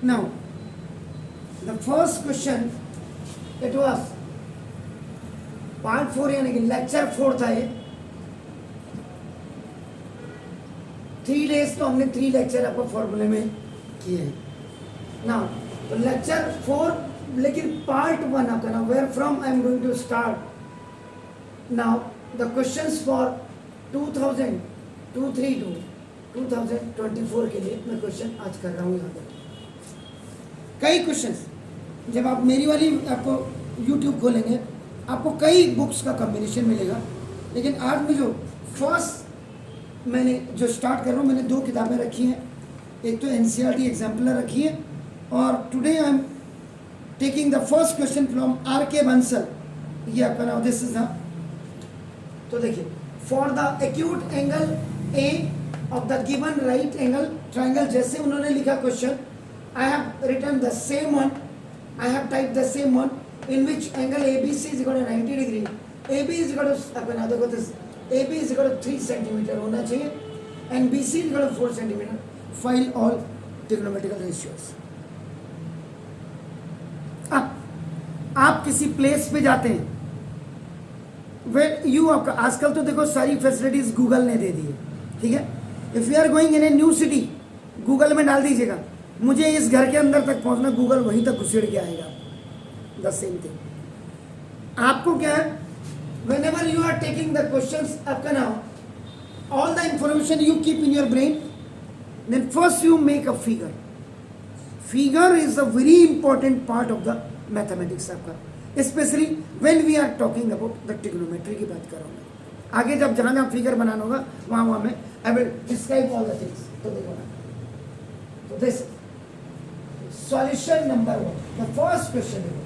Now, the first question, it was part 4 यानी कि lecture 4 था ये. 3 days तो हमने 3 लेक्चर आपको फॉर्मूले में किए हैं. Now, तो लेक्चर 4 लेकिन पार्ट 1 आपका ना, where from I am going to start. Now the questions for 2024 के लिए मैं क्वेश्चन आज कर रहा हूँ यहाँ पर. कई क्वेश्चंस जब आप मेरी वाली आपको YouTube खोलेंगे आपको कई बुक्स का कॉम्बिनेशन मिलेगा, लेकिन आज में जो फर्स्ट मैंने जो स्टार्ट कर रहा हूँ, मैंने 2 किताबें रखी हैं. एक तो NCERT एग्जाम्पलर रखी है और today I am taking the first question from R.K. Bansal. ये आपका नाम दिस इज द. तो देखिए, for the acute angle A of the given right angle triangle, जैसे उन्होंने लिखा question, I have written the same one, I have typed the same one in which angle ABC is equal to 90 degree. AB is equal to अपना देखो this AB is equal to 3 centimeter होना चाहिए and BC is equal to 4 centimeter. Find all trigonometrical ratios. अब आप किसी place पे जाते हैं, वेल यू आपका आजकल तो देखो सारी फैसिलिटीज गूगल ने दे दी है, ठीक है. If you are going in a new city, Google में डाल दीजिएगा मुझे इस घर के अंदर तक पहुंचना, गूगल वहीं तक घुसेड़ के आएगा. द सेम थिंग आपको क्या है, whenever you are taking the questions आपका now all the information you keep in your brain, then first you make a figure. Figure is a very important part of the mathematics आपका, specially when we are talking about the trigonometry की बात कर रहा हूँ मैं. आगे जब जहाँ जहाँ फिगर बनाना होगा वहाँ मैं I will describe all the things. तो देखो ना, तो this solution number 1, the first question. देखो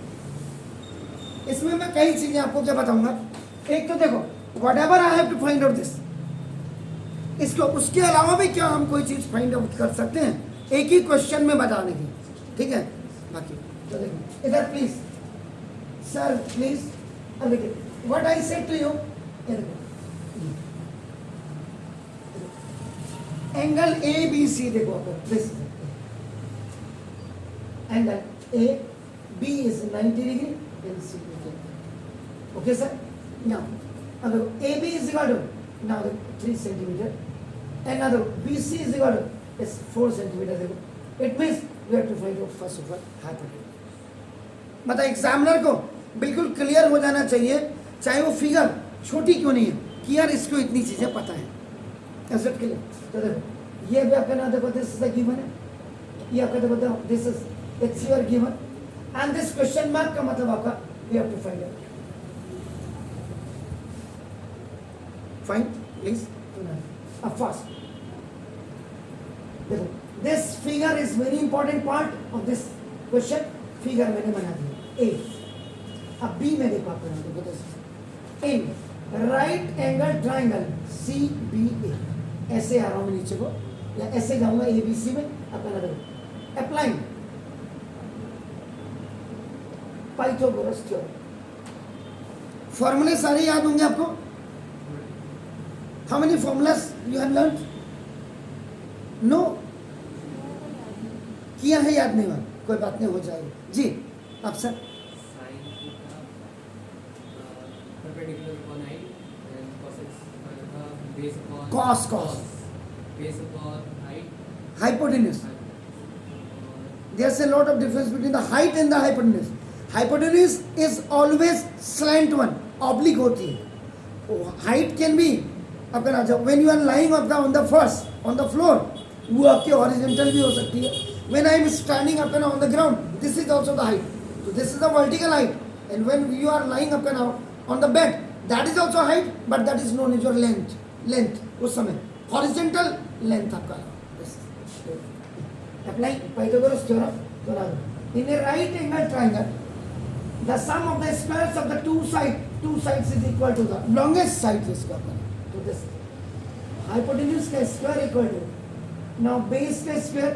इसमें मैं कई चीजें आपको क्या बताऊंगा. एक तो देखो whatever I have to find out this, इसको उसके अलावा भी क्या हम कोई चीज फाइंड आउट कर सकते हैं एक ही क्वेश्चन में बताने की, ठीक है. बाकी तो देखो इधर प्लीज सर प्लीज, अब देखिए what I said to you. ये देखो एंगल ABC देखो आपको, this angle AB is 90 degree and C is 90. Okay sir. Now AB is equal to now 3 centimeter and now BC is equal to is 4 centimeter. It means we have to find out first of all hypotenuse. मतलब examiner को बिल्कुल clear हो जाना चाहिए, चाहे वो figure छोटी क्यों नहीं है, कि यार इसको इतनी चीजें पता है. Is it clear? तो देखो ये भी आपका ना देखो दिस इज द गिवन है, ये आपका देखो this is its your given and this question mark का मतलब आपका we have to find out. Find please अब फास्ट. देखो this figure is very important part of this question. Figure मैंने बना दिया ए. अब बी में देखो आपको देखो this in right angle triangle CBA, ऐसे आ रहा हूं नीचे को या ऐसे जाऊंगा ABC में. अपना देखो अप्लाइंग पाइथागोरस थ्योरम. फॉर्मूले सारे याद होंगे आपको. How many formulas you have learn? No किया है, याद नहीं हुआ, कोई बात नहीं, हो जाएगी जी. आप sir cos base upon height, hypotenuse. There's a lot of difference between the height and the hypotenuse. Hypotenuse is always slant one, oblique होती है. Height can be अपना जब when you are lying on the first on the floor, वो आपकी horizontal भी हो सकती है. When I am standing अपना on the ground, this is also the height. So this is the vertical height. And when you are lying अपना on the bed, that is also height, but that is known as your length. उस समय horizontal length आपका. Apply Pythagoras theorem. In a right angle triangle, the sum of the squares of the two sides is equal to the longest side इसका. तो this hypotenuse का square equal to now base का square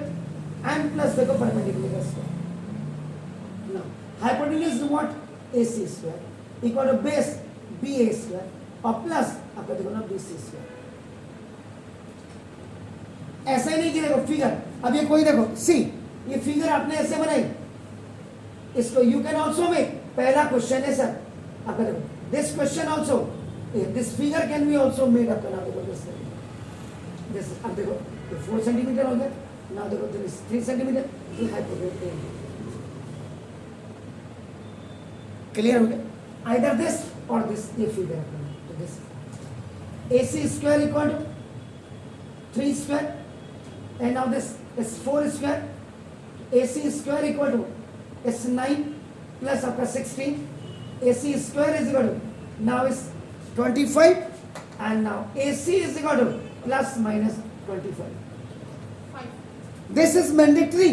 and plus देखो perpendicular square. Now hypotenuse is what? AC square equal to base BA square और plus आपका देखो ना BC square. ऐसा ही नहीं कि देखो फिगर, अब ये कोई देखो सी ये फिगर आपने ऐसे बनाई, इसको यू कैन ऑल्सो मेक, पहला क्वेश्चन है सर आपका देखो, this question also, this figure can be also made आपका, नाउ देखो दिस अब देखो 4 सेंटीमीटर हो गया, नाउ देखो दिस 3 सेंटीमीटर, ये हाइपोटेन्यूज, क्लियर हो गया, आइदर दिस और दिस, ये फिगर आपका, तो this AC square equal to 3 square, and now this is 4 square, AC square equal to is 9 plus आपका 16, AC square is equal to now is 25, and now AC is equal to plus minus 25. This is mandatory,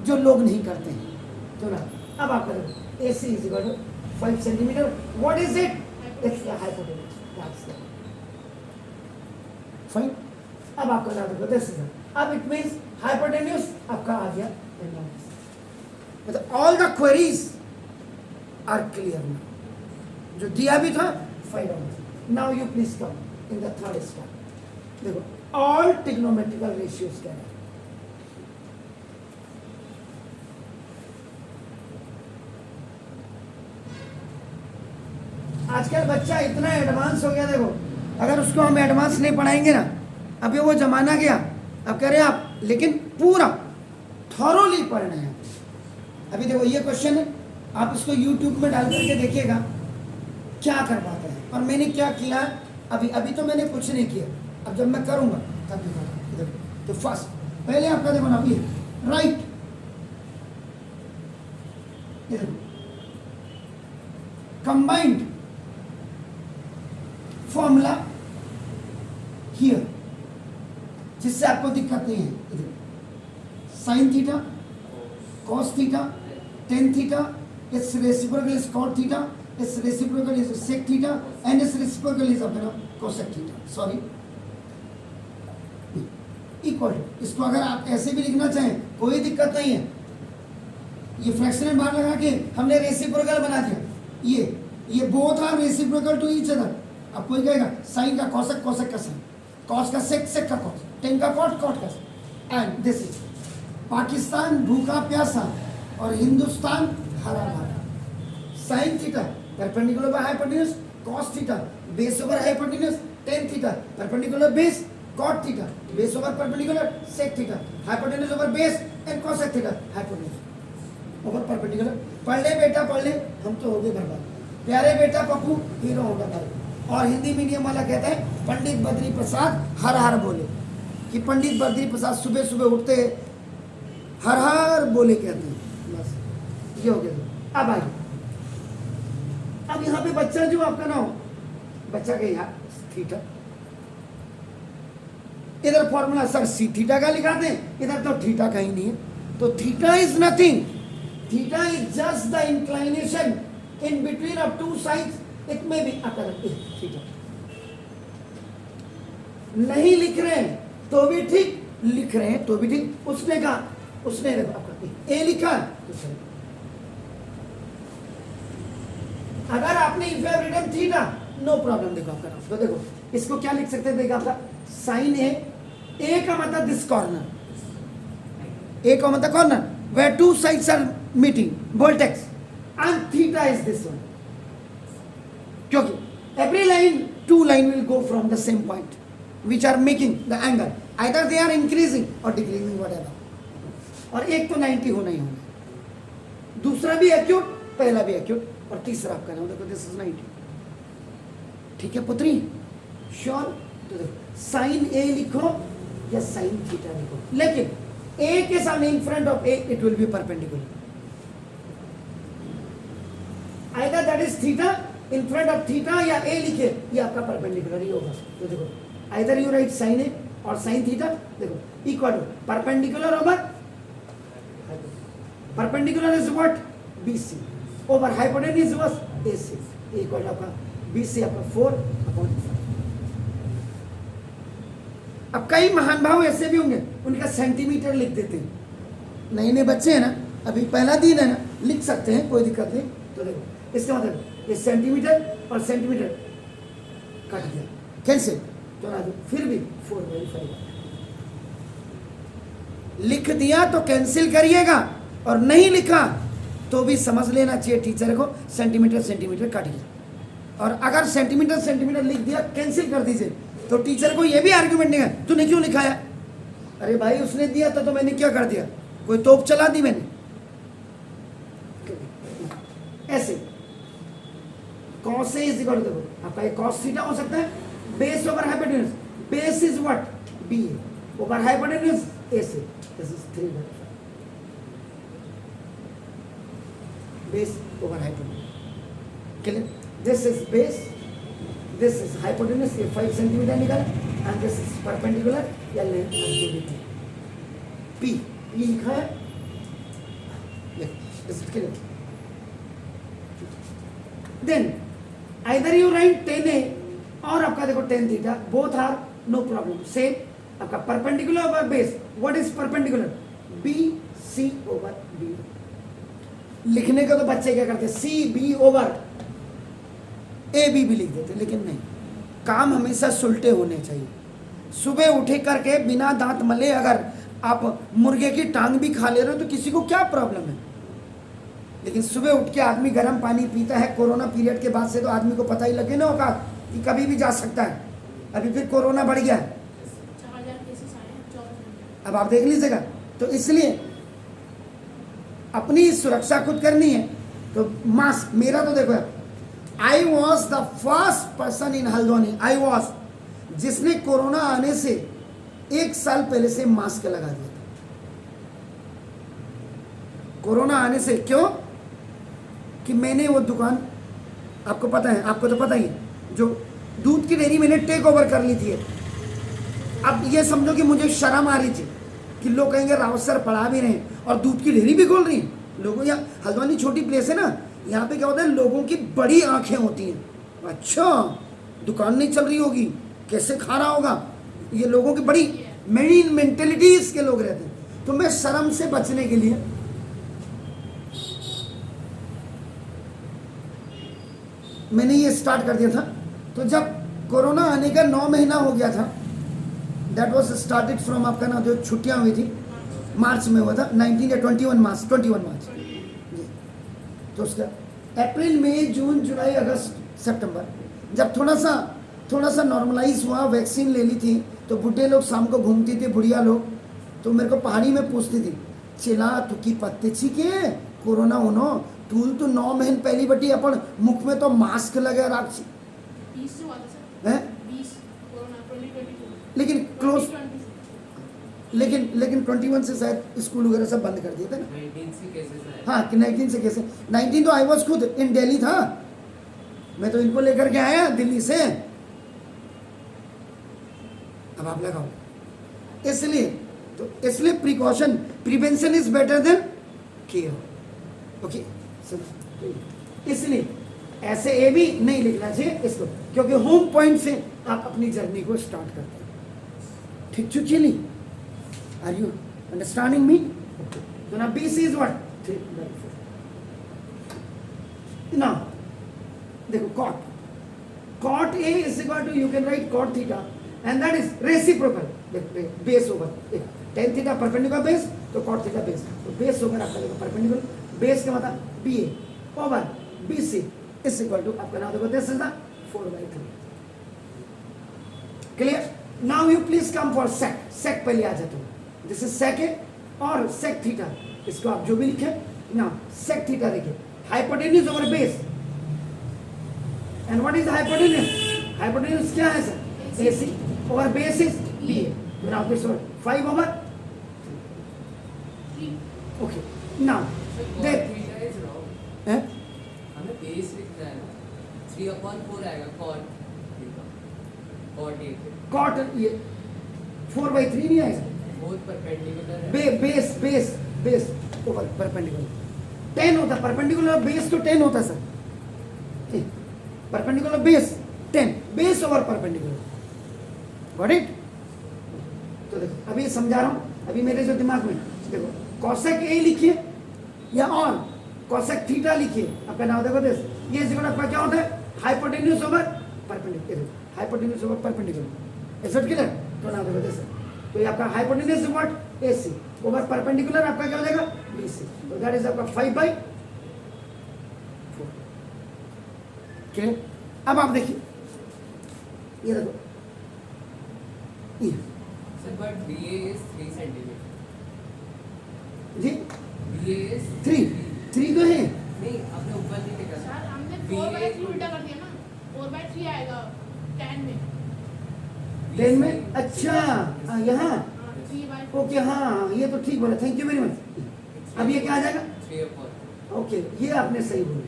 जो लोग नहीं करते हैं, तो ना अब आप करो AC is equal to 5 centimeter. What is it? It's the hypotenuse. That's the fine. अब आपका ना देखो दिस इज, अब इट मींस हाइपोटेन्यूज आपका आ गया, मतलब all the queries are clear now, जो दिया भी था find out. Now you please come in the third step. देखो ऑल ट्रिग्नोमेट्रिकल रेशियोज क्या है. आजकल बच्चा इतना एडवांस हो गया, देखो अगर उसको हम एडवांस नहीं पढ़ाएंगे ना, अभी वो जमाना गया, अब कह रहे हैं आप, लेकिन पूरा थॉरोली पढ़ना है. अभी देखो ये क्वेश्चन है, आप इसको यूट्यूब में डाल करके देखिएगा क्या कर पाते हैं, और मैंने क्या किया अभी तो मैंने कुछ नहीं किया, अब जब मैं करूँगा तब दिखाऊंगा. तो फर्स्ट पहले आपका देखो ना, ये राइट, कंबाइंड फॉर्मूला हियर, जिससे आपको दिक्कत नहीं है. Sine theta cos theta tan theta, its reciprocal is cot theta, its reciprocal is sec theta, and its reciprocal is अपना कोसेक थीटा, सॉरी इक्वल. इसको अगर आप ऐसे भी लिखना चाहें कोई दिक्कत नहीं है, ये फ्रैक्शनल बार लगा के हमने रेसिप्रोकल बना दिया, ये both are reciprocal to each other. अब कोई कहेगा साइन का कॉसेक, कॉसेक का साइन, कॉस का सेक, सेक का कॉस, टेन का कॉट, कॉट का sec. And this is Pakistan भूखा प्यासा और हिंदुस्तान हरा भरा. Sine theta perpendicular by hypotenuse, cos theta base over hypotenuse, tan theta perpendicular base, cot theta base over perpendicular, sec theta hypotenuse over base, and cosec theta hypotenuse over perpendicular. पढ़ ले बेटा पढ़ ले, हम तो हो गए बर्बाद. प्यारे बेटा पप्पू हीरो होगा भाई. और हिंदी मीडियम वाला कहता है पंडित बद्री प्रसाद हर हर बोले, कि पंडित बद्री प्रसाद सुबह सुबह उठते हर हर बोले कहते हैं. बस ये हो गया. अब आइए, अब यहाँ पे बच्चा जो आपका ना हो, बच्चा के यहाँ थीटा, इधर फॉर्मूला सर सी थीटा का लिखा दें, इधर तो थीटा का ही नहीं है. तो theta is nothing, theta is just the inclination in between of two sides. It में भी थीटा नहीं लिख रहे हैं तो भी ठीक, लिख रहे हैं तो भी ठीक. उसने कहा, उसने ए लिखा तो सही. अगर आपने if have written theta no problem. देखो आपका नाम, तो देखो इसको क्या लिख सकते हैं, देखो आपका साइन ए का मतलब दिस कॉर्नर, ए का मतलब corner where two sides are meeting, vertex, and theta is this one. क्योंकि every line, two line will go from the same point which are making the angle, either they are increasing or decreasing whatever. और एक तो 90 होना ही होना, दूसरा भी acute, पहला भी एक्यूट, और तीसरा आपका नाम देखो दिस इज 90. ठीक है पुत्री, श्योर. तो देखो साइन ए लिखो या साइन थीटा लिखो, लेकिन ए के सामने in front of A it will B perpendicular, either that is theta in front of theta, या ए लिखे ये आपका परपेंडिकुलर ही होगा. तो देखो either you write sine A और साइन थीटा, देखो equal to perpendicular over, perpendicular is what BC over hypotenuse was AC, equal to आपका BC आपका 4/5. अब कई महान भाव ऐसे भी होंगे उनका सेंटीमीटर लिख देते हैं. नए नए बच्चे हैं ना, अभी पहला दिन है ना, लिख सकते हैं कोई दिक्कत नहीं. तो देखो इसका मतलब ये सेंटीमीटर और सेंटीमीटर कट गया, कैंसिल. तो ना फिर भी 4/5. लिख दिया तो कैंसिल करिएगा, और नहीं लिखा तो भी समझ लेना चाहिए टीचर को सेंटीमीटर सेंटीमीटर काटिए। और अगर सेंटीमीटर सेंटीमीटर लिख दिया कैंसिल कर दीजिए, तो टीचर को ये भी आर्ग्यूमेंट नहीं है तूने क्यों लिखाया। अरे भाई उसने दिया था तो मैंने क्या कर दिया, कोई तोप चला दी मैंने। ऐसे कॉस से इज इक्वल टू, देखो आपका ये कॉस थीटा हो सकता है, base over hypotenuse, base is what B over hypotenuse A से, this is 3/5 base over hypotenuse. Clear, this is base, this is hypotenuse, ये 5 सेंटीमीटर निकला, एंड दिस इज परपेंडिकुलर या लेंथ पी, पी लिखा है, is it clear. Then either you write tan A और आपका देखो tan theta, both are no problem same। आपका perpendicular over base, what is perpendicular, B C over B। लिखने का तो बच्चे क्या करते C B over A B भी लिख देते, लेकिन नहीं, काम हमेशा सुलटे होने चाहिए। सुबह उठे करके बिना दांत मले अगर आप मुर्गे की टांग भी खा ले रहे हो तो किसी को क्या प्रॉब्लम है, लेकिन सुबह उठ के आदमी गर्म पानी पीता है। कोरोना पीरियड के बाद से तो आदमी को पता ही लगे ना होगा कि कभी भी जा सकता है, अभी फिर कोरोना बढ़ गया है, 4000 केसेस आए हैं 24 घंटे। अब आप देख लीजिएगा। तो इसलिए अपनी सुरक्षा खुद करनी है। तो मास्क, मेरा तो देखो I was the first person in Haldwani, I was, जिसने कोरोना आने से 1 साल पहले से मास्क लगा दिया था। कोरोना आने से, क्यों कि मैंने वो दुकान, आपको पता है, आपको तो पता ही है, जो दूध की डेयरी मैंने टेक ओवर कर ली थी। अब ये समझो कि मुझे शर्म आ रही थी कि लोग कहेंगे रावत सर पढ़ा भी रहे हैं और दूध की डेयरी भी खोल रही हैं। लोगों, यहाँ हल्द्वानी छोटी प्लेस है ना, यहाँ पे क्या होता है, लोगों की बड़ी आंखें होती हैं, अच्छा दुकान नहीं चल रही होगी, कैसे खा रहा होगा, ये लोगों की बड़ी मेरी मेंटेलिटीज के लोग रहते हैं। तो मैं शर्म से बचने के लिए मैंने ये स्टार्ट कर दिया था। तो जब कोरोना आने का 9 महीना हो गया था, दैट वाज स्टार्टेड फ्रॉम, आपका ना जो छुट्टियां हुई थी मार्च में हुआ था, 19 या 21 मार्च, 21 मार्च। तो उसका अप्रैल मई जून जुलाई अगस्त सितंबर, जब थोड़ा सा नॉर्मलाइज हुआ, वैक्सीन ले ली थी, तो बुढ़े लोग शाम को घूमती थी, बुढ़िया लोग, तो मेरे को पहाड़ी में पूछती थी, चिला तुकी पत्ते के कोरोना होनो तूल तो 9 महीने पहली बटी अपन मुख में तो मास्क लगे राखी 20 से हुआ था सर, है, 20 कोरोना 2022, लेकिन क्लोज, 2020 से। लेकिन 21 से शायद स्कूल वगैरह सब बंद कर दिए थे ना। 19 से केसेस आए। हाँ कि 19 से कैसे, 19 तो आई वॉज खुद इन दिल्ली था, मैं तो इनको लेकर के आया दिल्ली से। अब आप लगाओ, इसलिए precaution, prevention is better than care. Okay, इसलिए ऐसे ए भी नहीं लिखना चाहिए इसको, क्योंकि होम पॉइंट से आप अपनी जर्नी को स्टार्ट करते हैं। ठीक चुकी, आर यू अंडरस्टैंडिंग मी? तो ना BC इज व्हाट 3/4। नाउ देखो cot A is equal to, you can write cot theta and that is reciprocal, base over tan theta perpendicular base, तो cot theta base, तो base over आपका देखो perpendicular base का मतलब BA over BC is equal to, आपका नाम देखो this is the 4/3। clear? now you please come for sec पहले आ जाते हो, this is sec A और sec theta, इसको आप जो भी लिखे ना, sec theta देखिए, hypotenuse over base, and what is hypotenuse? Hypotenuse क्या है sir? AC over base is BA, now this one 5 over 3 okay, now Cot theta is wrong। हैं? हमें बेस लिखना है ना, 3/4 आएगा cot theta, cot A पे। cot ये 4/3 नहीं आएगा, both perpendicular है। बेस ओवर परपेंडिकुलर 10 होता, परपेंडिकुलर बेस तो 10 होता sir, perpendicular base 10, base over perpendicular, got it? तो देखो अभी समझा रहा हूँ, अभी मेरे जो दिमाग में देखो, कॉसेक ए लिखिए या और कॉसेक थीटा लिखिए, आपका नाम देखो दिस, ये इज इक्वल टू आपका क्या होता है, hypotenuse over perpendicular, hypotenuse over perpendicular, is it clear? तो नाम देखो दिस, तो ये आपका hypotenuse what AC, over perpendicular आपका क्या हो जाएगा BC, तो दैट इज आपका 5/4। क्लियर? अब आप देखिए ये देखो ये Sir, but BA is 3 centimeter. Ji BA is 3 तो है नहीं, आपने ऊपर नहीं लिखा सर हमने BA 4/3 उल्टा कर दिया ना, 4/3 आएगा 10 में। 10 में। अच्छा यहाँ 3/4। ओके, हाँ ये तो ठीक बोला, थैंक यू वेरी मच। अब ये क्या आ जाएगा? 3/4. ओके, ये आपने सही बोला,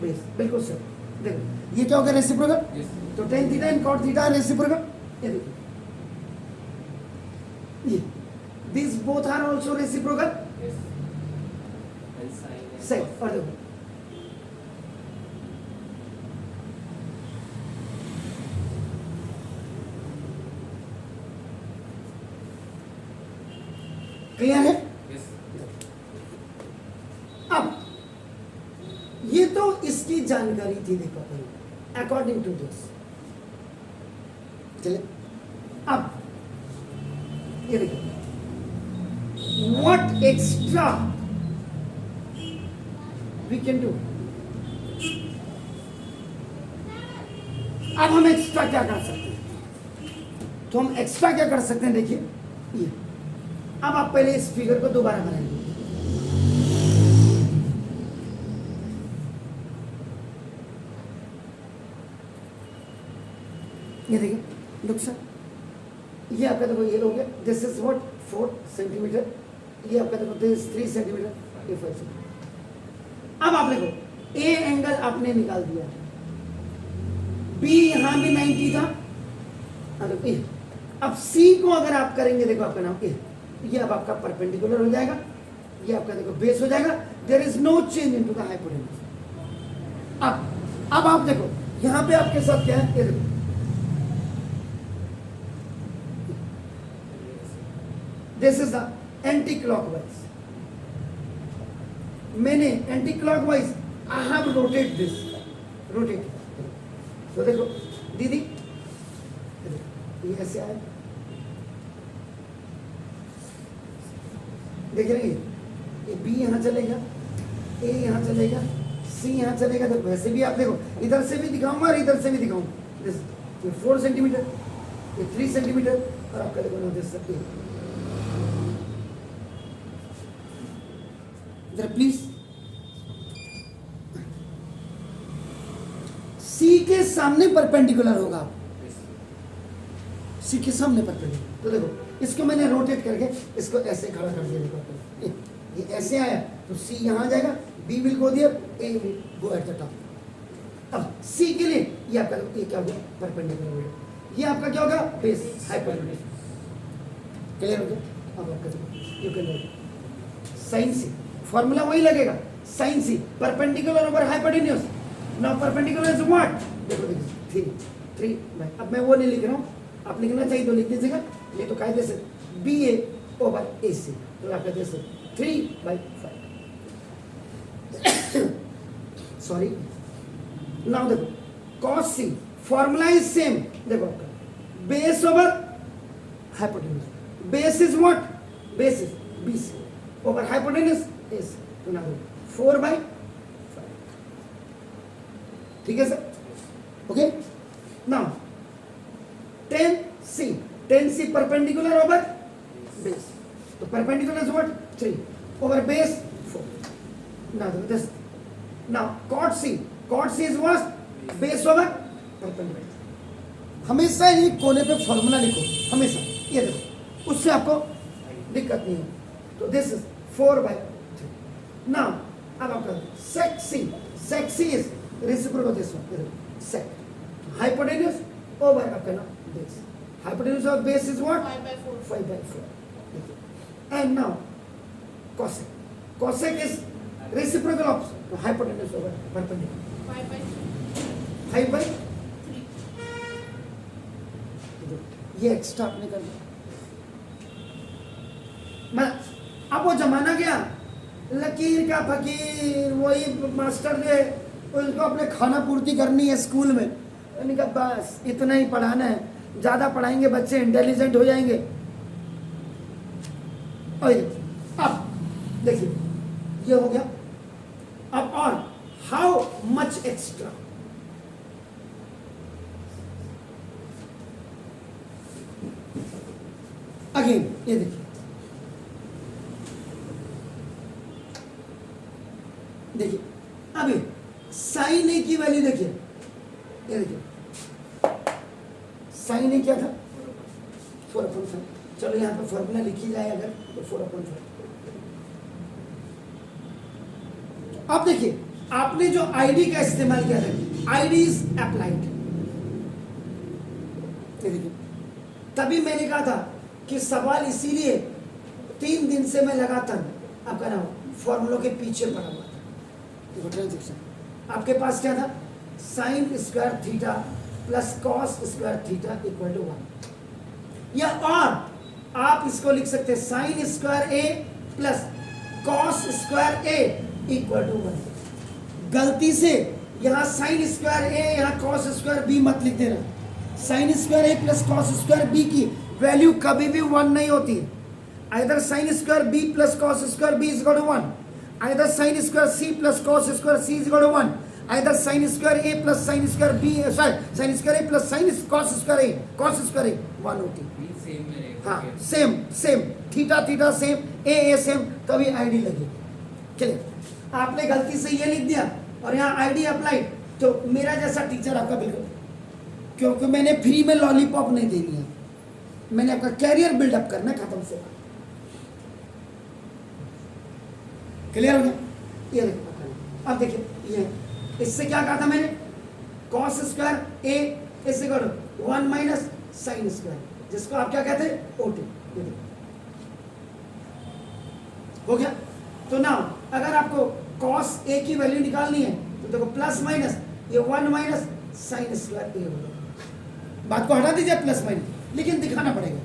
बेस बिल्कुल सर। देखो ये क्या होगा रेसिप्रोकल, Yes. तो tan theta and cot theta reciprocal. ये देखो ये this both are also reciprocal. Yes. And sin and सही, cos. और देखो क्लियर है? Yes. अब ये तो इसकी जानकारी थी, देखो अकॉर्डिंग टू दिस। चलिए अब ये देखो what extra we can do. अब हम एक्स्ट्रा क्या कर सकते हैं? तो हम एक्स्ट्रा क्या कर सकते हैं, देखिए ये। अब आप पहले इस फिगर को दोबारा बनाइए। ये देखिए लुक सर, ये आपका देखो ये हो गया, दिस इज व्हाट 4 सेंटीमीटर, ये आपका देखो दिस 3 सेंटीमीटर, ये 5 सेंटीमीटर। अब आप देखो ए एंगल आपने निकाल दिया, बी यहां भी 90 था। अब सी को अगर आप करेंगे, देखो आपका नाम ए, ये अब आपका परपेंडिकुलर हो जाएगा, ये आपका देखो बेस हो जाएगा। There is no change into the hypotenuse. अब आप देखो यहां पे आपके साथ क्या है, ये देखो this is the anti clockwise. मैंने anti clockwise I have rotate this, rotate. तो देखो दीदी ये ऐसे आया, देख रहे हैं, ये बी यहाँ चलेगा, ए यहाँ चलेगा, सी यहाँ चलेगा। तो वैसे भी आप देखो इधर से भी दिखाऊंगा और इधर से भी दिखाऊंगा। ये 4 सेंटीमीटर, ये 3 सेंटीमीटर, और आपका देखो ना दिस इधर प्लीज। सी के सामने परपेंडिकुलर होगा, Yes. सी के सामने परपेंडिकुलर। तो देखो इसको मैंने रोटेट करके इसको ऐसे खड़ा कर दिया, देखो ये ऐसे आया, तो सी यहाँ जाएगा, B will go there, A will go at the top. अब सी के लिए ये आपका ये क्या होगा, परपेंडिकुलर होगा, ये आपका क्या होगा, बेस हाइपोटेन्यूज। क्लियर हो गया? अब आपका देखो you can write sine C, formula वही लगेगा, sine C perpendicular over hypotenuse. Now perpendicular is what, देखो देखिए 3 बाय, अब मैं वो नहीं लिख रहा हूँ, आप लिखना चाहिए तो लिख दीजिएगा, ये तो कायदे से बी ए ओवर ए सी, तो आप कहते हैं 3/5। सॉरी, नाउ देखो cos C formula is same, देखो आपका base over hypotenuse, base is what, base is B C over hypotenuse is, तो नाउ 4/5। ठीक है sir, okay. Now tan C perpendicular over base, तो perpendicular is what 3 over base 4। Now this, now cot C is what, base over perpendicular. हमेशा ये कोने पे formula लिखो, हमेशा, ये देखो उससे आपको दिक्कत नहीं है। तो दिस इज 4/3। नाउ अब आपका sec C is reciprocal this one, sec hypotenuse over आपका ना base, hypotenuse of base is what, 5/4। 5/4. And now cosec is reciprocal of hypotenuse over perpendicular, 5/3। 5/3। ये एक्स्ट्रा आपने कर दिया। मैं अब वो जमाना गया, लकीर का फकीर, वही मास्टर जो है उनको अपने खाना पूर्ति करनी है स्कूल में, मैंने कहा बस इतना ही पढ़ाना है, ज़्यादा पढ़ाएंगे बच्चे इंटेलिजेंट हो जाएंगे। और ये अब देखिए ये हो गया। अब और हाउ मच एक्स्ट्रा, अगेन ये देखिए, देखिए अभी साइन ए की वैल्यू देखिए, ये देखिए साइन ए क्या था 4/5। चलो यहाँ पे फॉर्मूला लिखी जाए अगर तो 4/5। अब देखिए आपने जो आईडी का इस्तेमाल किया था, आईडी इज अप्लाइड, ये देखिए तभी मैंने कहा था कि सवाल इसीलिए 3 दिन से मैं लगातार आपका नाम फॉर्मूलों के पीछे पड़ा हुआ था। देखो ट्रांजेक्शन आपके पास क्या था, sine square theta plus cos square theta equal to 1, या और आप इसको लिख सकते हैं sine square A plus cos square A equal to 1। गलती से यहाँ साइन स्क्वायर ए यहाँ कॉस स्क्वायर बी मत लिख देना। Sine square A plus cos square B की वैल्यू कभी भी 1 नहीं होती है। Either sine square B plus cos square B is equal to 1, either sine square C plus cos square C is equal to 1, either sine square A plus sine square B, sorry sine square A plus sine cos square A 1 होती है। Same में हाँ same same, theta theta same, ए same, तभी ID लगी। Clear? आपने गलती से ये लिख दिया और यहाँ आईडी अप्लाई, तो मेरा जैसा टीचर आपका बिल्कुल, क्योंकि मैंने फ्री में लॉलीपॉप नहीं देनी है, मैंने आपका कैरियर बिल्डअप करना, खत्म से। क्लियर हो गया? ये देखो अब देखिए ये इससे क्या कहा था मैंने, कॉस स्क्वायर ए इससे करो 1 माइनस साइन स्क्वायर, जिसको आप क्या कहते हैं ओटी। हो गया? तो ना अगर आपको कॉस ए की वैल्यू निकालनी है तो देखो प्लस माइनस ये 1 माइनस साइन स्क्वायर ए होगा। बात को हटा दीजिए प्लस माइनस, लेकिन दिखाना पड़ेगा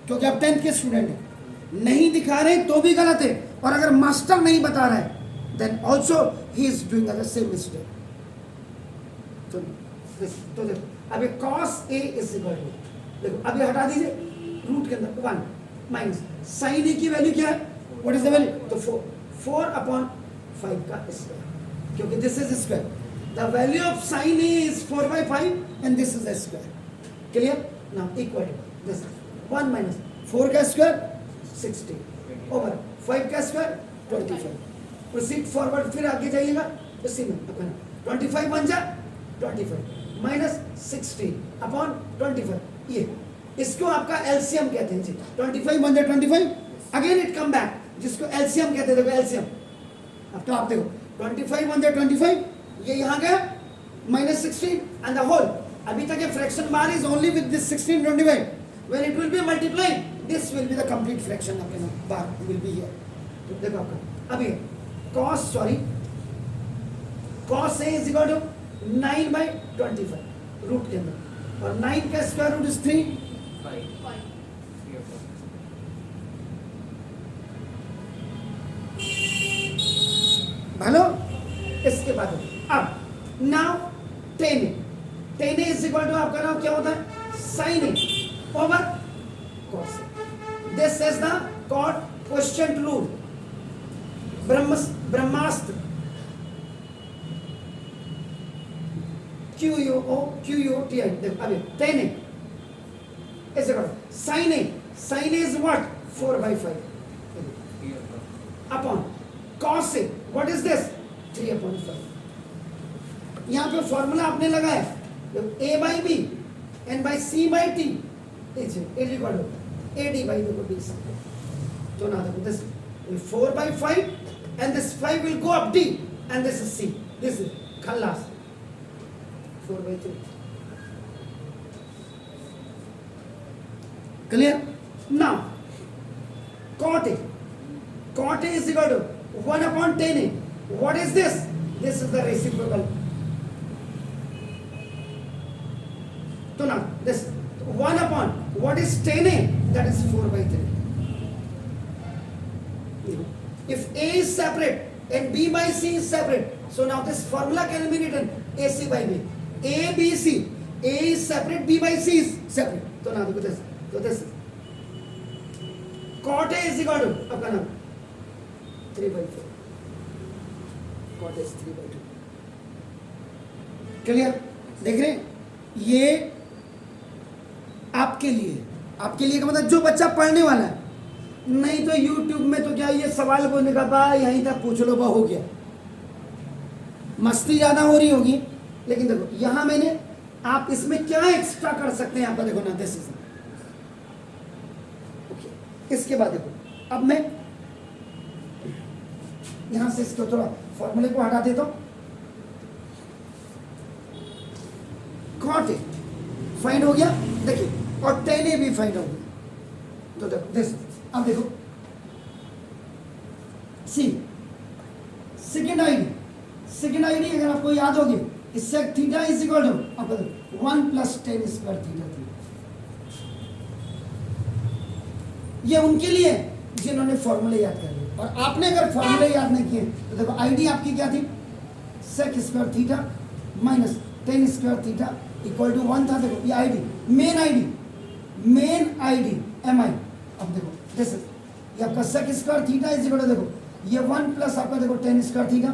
क्योंकि आप 10th के स्टूडेंट हैं। नहीं दिखा रहे तो भी गलत है, और अगर मास्टर नहीं बता रहा है then also he is doing the same mistake. तो देखो अभी cos A is equal to, देखो अभी हटा दीजिए रूट के अंदर 1 माइनस साइन ए की वैल्यू क्या है, व्हाट इज द वैल्यू, तो 4/5 का स्क्वायर, क्योंकि this is square, the value of sine A is 4/5 and this is a square. Clear? Now equal to this 1 minus 4 का स्क्वायर 60 ओवर 5 का स्क्वायर 25। प्रोसीड फॉरवर्ड, फिर आगे जाइएगा इसी में अपना 25 बन जा 25 माइनस 60 अपॉन 25, ये इसको आपका एलसीएम कहते हैं जी। 25 बन जाए 25, अगेन इट कम बैक, जिसको एलसीएम कहते हैं। देखो एलसीएम, अब तो आप देखो 25 बन जाए 25, ये यहाँ गया माइनस 16 एंड द होल। अभी तक ये fraction bar is only with this 16 25, when it will be multiplied this will be the complete fraction of the bar will be here. तो देखो आपका अभी cos A is equal to 9/25 root के अंदर, और 9 का स्क्वायर रूट इज 3। 5 हेलो, इसके बाद अब now tan A is equal to आपका नाम क्या होता है sin A over cos A। This is the called question rule, Brahmastra, QUOTI। देखो अभी tan A is equal to sin A is what 4/5 upon cos A, what is this 3/5। यहाँ पे formula आपने लगाया A/B and by C/T is equal to AD/DC। तो ना देखो this 4/5 and this 5 will go up D and this is C, this is Khallas 4/3। clear? now cot A is equal to 1/tan A, what is this, this is the reciprocal। तो now this 1 upon what is tan A, that is 4/3। if A is separate and B by C is separate, so now this formula can be written AC by B, A B C, A is separate, B by C is separate। तो now देखो this, so this cot A is equal to आपका नाम 3/4 cot is 3/2 clear देख रहे हैं ये आपके लिए का मतलब जो बच्चा पढ़ने वाला है नहीं तो YouTube में तो क्या ये सवाल पूछने का बा यहीं तक पूछ लो बा हो गया मस्ती ज्यादा हो रही होगी लेकिन देखो यहां मैंने आप इसमें क्या एक्स्ट्रा कर सकते हैं आपका देखो ना दिस इज ओके इसके बाद देखो अब मैं यहां से इसको थोड़ा फॉर्मूले को हटा देता हूं कॉट ए फाइंड हो गया देखिए और tan ए भी फाइंड हो गया तो देखो दिस अब देखो सी सेकेंड आईडी अगर आपको याद होगी इससे थीटा इज इक्वल टू आपको 1 + tan² थीटा थी ये उनके लिए जिन्होंने फॉर्मूले याद कर लिए और आपने अगर फॉर्मूले याद नहीं किए तो देखो आईडी आपकी क्या थी sec² theta minus tan² theta equal to 1 था देखो ये आईडी मेन आईडी mi अब देखो दिस इज ये आपका sec² theta is equal to देखो ये 1 प्लस आपका देखो tan² theta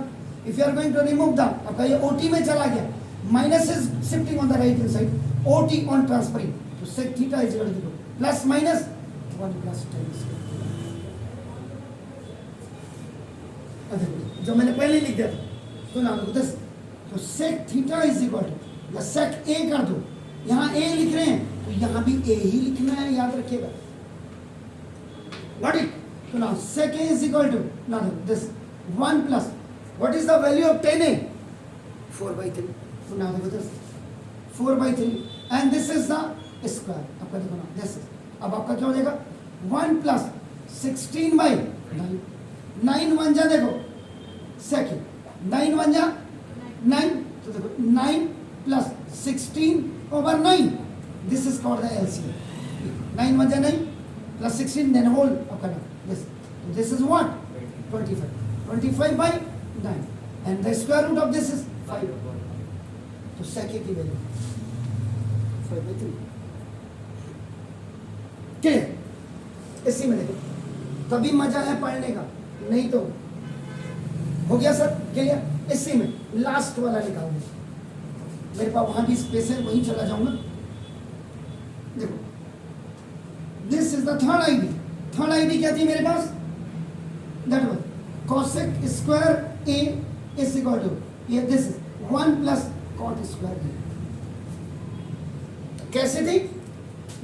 if you are going to remove the आपका ये OT में चला गया minus is shifting on the right hand side OT on transferring तो sec theta is equal to देखो प्लस माइनस 1 + tan²। जो मैंने पहले लिख दिया था तो ना दिस तो sec theta is equal to या sec a कर दो यहाँ a लिख रहे हैं तो यहाँ भी a ही लिखना है याद रखिएगा Got it? So now sec a is equal to now this 1 plus what is the value of tan a? 4/3. So now देखो this 4/3 and this is the square. आपका देखो ना this is अब आपका क्या हो जाएगा 1 plus 16/9 9 1 जा देखो second 9 1 जा 9 तो देखो 9 plus 16/9 this is called the LCM 9 1 जा 9 plus 16 then whole आपका this is what 25/9 and the square root of this is 5 तो sec a की वैल्यू 5/3 क्लियर इसी में देखो तभी मजा है पढ़ने का नहीं तो हो गया सर क्लियर इसी में लास्ट वाला निकालूंगा मेरे पास वहां भी स्पेस है वहीं चला जाऊंगा देखो this is the third ID क्या थी मेरे पास that was cosec square a is equal to ये this is 1 plus cot square a कैसे थी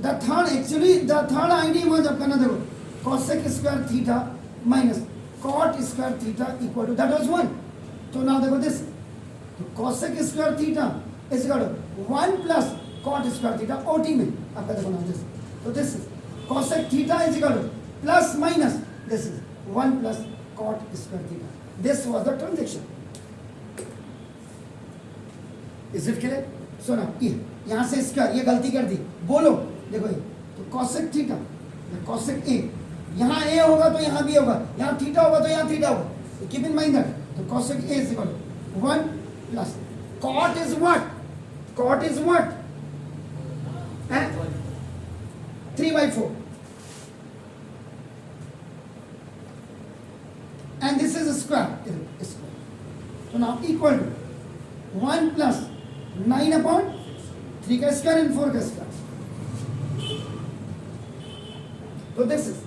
द थर्ड आईडी वाज आपका ना देखो cosec square theta minus cot square theta equal to that was 1 तो now देखो दिस तो cosec square theta is equal to 1 plus cot square theta OT में आपका देखो ना दिस तो this is cosec theta is equal to plus minus this is 1 plus cot square theta. This was the transaction. Is it clear? So now यहाँ से square ये गलती कर दी बोलो देखो ये तो cosec theta cosec a यहाँ a होगा तो यहाँ भी होगा यहाँ थीटा होगा तो यहाँ थीटा होगा कीप इन माइंड दैट तो cosec a is equal to 1 plus cot is what 3/4 and this is a square. So now equal to 1 plus 9/3 का square and 4 का square. So this is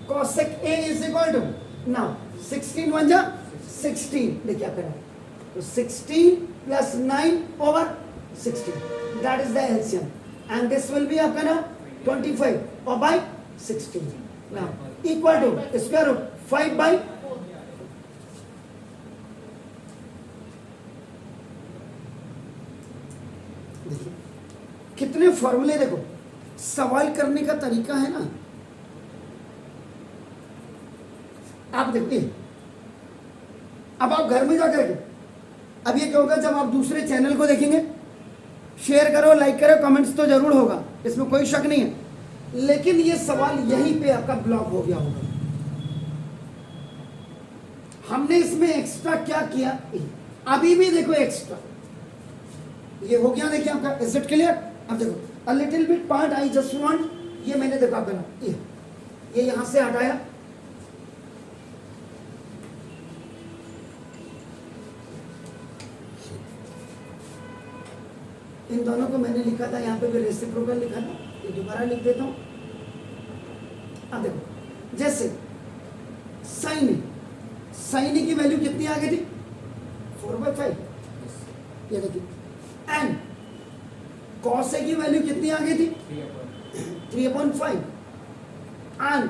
cosec a is equal to now 16 1 जा 16 देखिए आप तो 16 plus 9/16 that is the LCM and this will be आपका ना 25 or by 16 now equal to square root 5/4 देखिए कितने फॉर्मूले देखो सवाल करने का तरीका है ना आप देखिए अब आप घर में जाकर के अब ये क्या होगा जब आप दूसरे चैनल को देखेंगे शेयर करो लाइक करो कमेंट्स तो जरूर होगा इसमें कोई शक नहीं है लेकिन ये सवाल यहीं पे आपका ब्लॉक हो गया होगा हमने इसमें एक्स्ट्रा क्या किया अभी भी देखो एक्स्ट्रा ये हो गया देखिए आपका इज इट क्लियर अब देखो a little bit part I just want ये मैंने देखा आपका ये ये यहां से हटाया, इन दोनों को मैंने लिखा था, यहां पे भी रेसिप्रोकल लिखा था, ये दोबारा लिख देता हूं। अब देखो, जैसे साइन ए, साइन ए की वैल्यू कितनी आ गई थी 4/5, ये देखिए, एंड कॉस ए की वैल्यू कितनी आ गई थी 3/5, एंड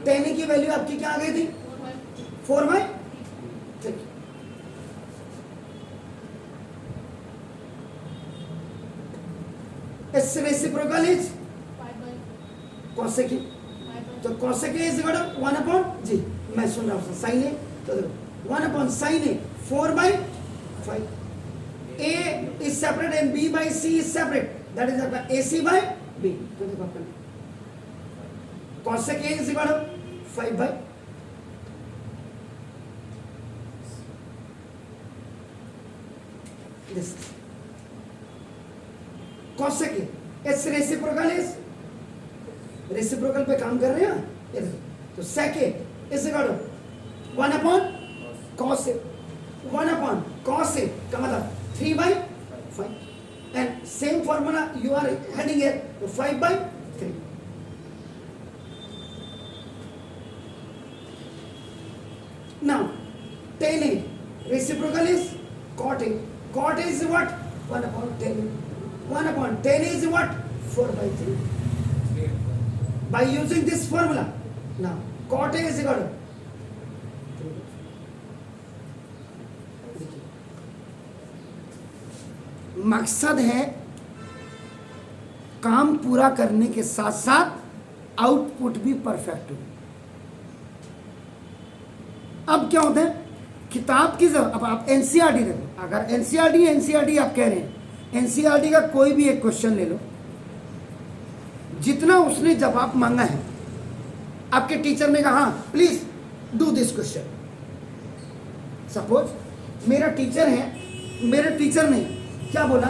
टेन ए की वैल्यू आपकी क्या आ गई थी 4/3। इस रेसिप्रोकल इज 5/5 कॉसेक ए, तो cosec A is equal to 1/g, मैं सुन रहा हूं साइन ए, तो देखो 1/sin A 4/5, a is separate and b by c is separate, that is आपका ac by b, तो देखो आपका cosec a is equal to 5/, this cosec a, its reciprocal is, reciprocal पे काम कर रहे हैं ये देखो, तो sec a is equal to 1/cos a, 1/cos a का मतलब 3/5, and same formula you are heading here to 5/3. Now tan a reciprocal is cot a, cot a is what 1/tan a, 1/tan a is what 4/3. By using this formula, now cot a is equal to, मकसद है काम पूरा करने के साथ साथ output भी perfect हो। अब क्या होता है, किताब की जरूरत, अब आप एनसीईआरटी देखो, अगर एनसीईआरटी आप कह रहे हैं, एनसीईआरटी का कोई भी एक क्वेश्चन ले लो, जितना उसने जवाब मांगा है, आपके टीचर ने कहा please do this question, suppose मेरा टीचर है, मेरे टीचर ने क्या बोला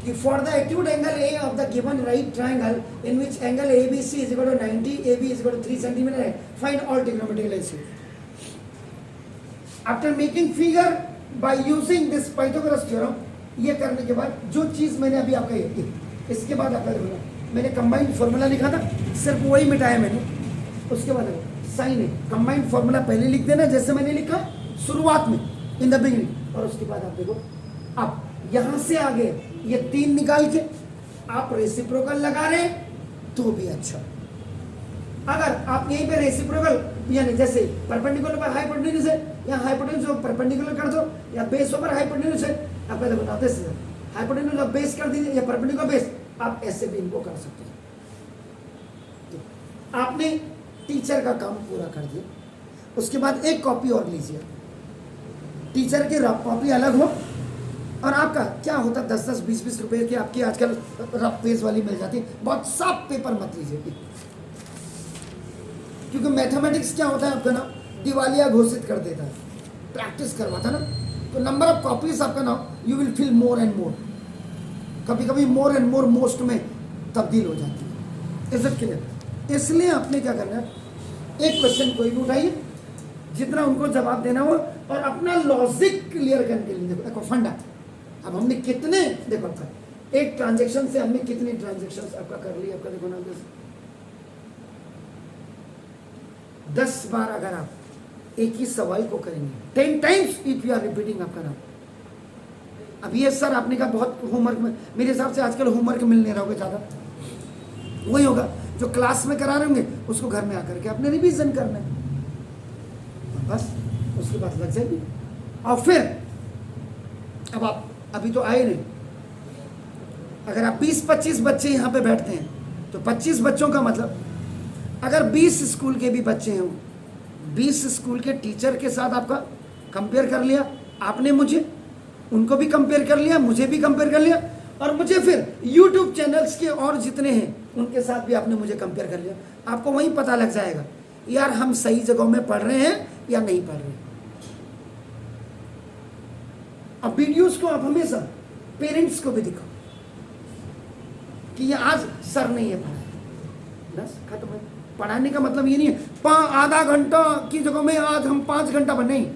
कि for the acute angle A of the given right triangle in which angle A B C is equal to 90, A B is equal to 3 centimetre, find all trigonometrical ratio. After making figure by using this Pythagoras theorem, ये करने के बाद जो चीज मैंने अभी आपका ये, इसके बाद आपका बोला मैंने कंबाइंड फॉर्मूला लिखा था, सिर्फ वही मिटाया मैंने। उसके बाद साइन ए कंबाइंड फॉर्मूला पहले लिख देना जैसे मैंने लिखा शुरुआत में इन द बिगिनिंग, और उसके बाद आप देखो, अब यहां से आगे ये 3 निकाल के आप रेसिप्रोकल लगा रहे हैं तो भी अच्छा। अगर आप यहीं पे रेसिप्रोकल यानी जैसे परपेंडिकुलर पर हाइपोटेन्यूज है, या हाइपोटेन्यूज को परपेंडिकुलर कर दो, या बेस ओवर हाइपोटेन्यूज है, आप पहले बताते हैं हाइपोटेन्यूज ऑफ बेस कर दीजिए या परपेंडिकुलर बेस, आप ऐसे भी इनको कर सकते हैं। तो आपने टीचर का काम पूरा कर दिया, उसके बाद एक कॉपी और लीजिए, टीचर की रफ कॉपी अलग हो, और आपका क्या होता है 10-10, 20-20 रुपए की आपकी आजकल रफ पेज वाली मिल जाती है, बहुत साफ पेपर मत लीजिए, क्योंकि मैथमेटिक्स क्या होता है आपका ना दिवालिया घोषित कर देता है, प्रैक्टिस करवाता ना, तो नंबर ऑफ कॉपीज आपका ना you will feel more and more, कभी कभी मोर एंड मोर मोस्ट में तब्दील हो जाती है। इज्जत के लिए इसलिए आपने क्या करना है, एक क्वेश्चन कोई भी उठाइए, जितना उनको जवाब देना हो, और अपना लॉजिक क्लियर करने के लिए देखो फंडा। अब हमने कितने, देखो आपका एक ट्रांजेक्शन से हमने कितनी ट्रांजेक्शन आपका कर ली, आपका देखो ना 10 बार अगर आप एक ही सवाल को करेंगे 10 times if you are repeating आपका नाम। अब ये सर आपने कहा बहुत होमवर्क में, मेरे हिसाब से आजकल होमवर्क मिल नहीं रहा होगा ज़्यादा, वही होगा जो क्लास में करा रहे होंगे उसको घर में आकर के आपने रिवीजन करना है, बस उसके बाद लग जाएगी। और फिर अब आप अभी तो आए नहीं, अगर आप 20-25 बच्चे यहाँ पे बैठते हैं तो 25 बच्चों का मतलब, अगर 20 स्कूल के भी बच्चे हैं, 20 स्कूल के टीचर के साथ आपका कंपेयर कर लिया आपने, मुझे उनको भी कंपेयर कर लिया, मुझे भी कंपेयर कर लिया, और मुझे फिर यूट्यूब चैनल्स के और जितने हैं उनके साथ भी आपने मुझे कंपेयर कर लिया, आपको वहीं पता लग जाएगा यार हम सही जगहों में पढ़ रहे हैं या नहीं पढ़ रहे हैं। अब वीडियोस को आप हमेशा पेरेंट्स को भी दिखाओ कि ये आज सर ने ये पढ़ा, बस खत्म है। पढ़ाने का मतलब ये नहीं है आधा घंटा की जगह में आज हम 5 घंटा पढ़, नहीं,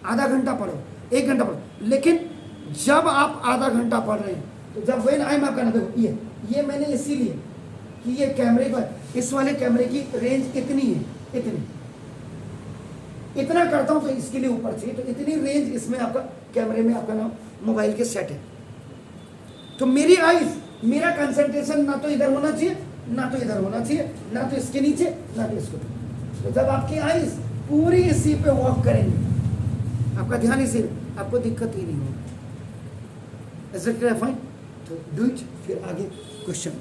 आधा घंटा पढ़ो, 1 घंटा पढ़ो, लेकिन जब आप आधा घंटा पढ़ रहे हैं तो जब वेन आई आपका ना, देखो ये मैंने इसीलिए कि ये कैमरे पर, इस वाले कैमरे की रेंज इतनी है, इतना करता हूं तो इसके लिए ऊपर चाहिए, तो इतनी रेंज इसमें आपका कैमरे में आपका नाम मोबाइल के सेट है। तो मेरी आईज, मेरा कंसंट्रेशन ना तो इधर होना चाहिए, ना तो इधर होना चाहिए, ना तो इसके नीचे, ना तो इसके ऊपर। तो जब आपकी आईज पूरी इसी पे वॉक करेंगे, आपका ध्यान इसी, आपको दिक्कत ही नहीं होगी। Is it clear? फाइन। तो डू इट, फिर आगे क्वेश्चन।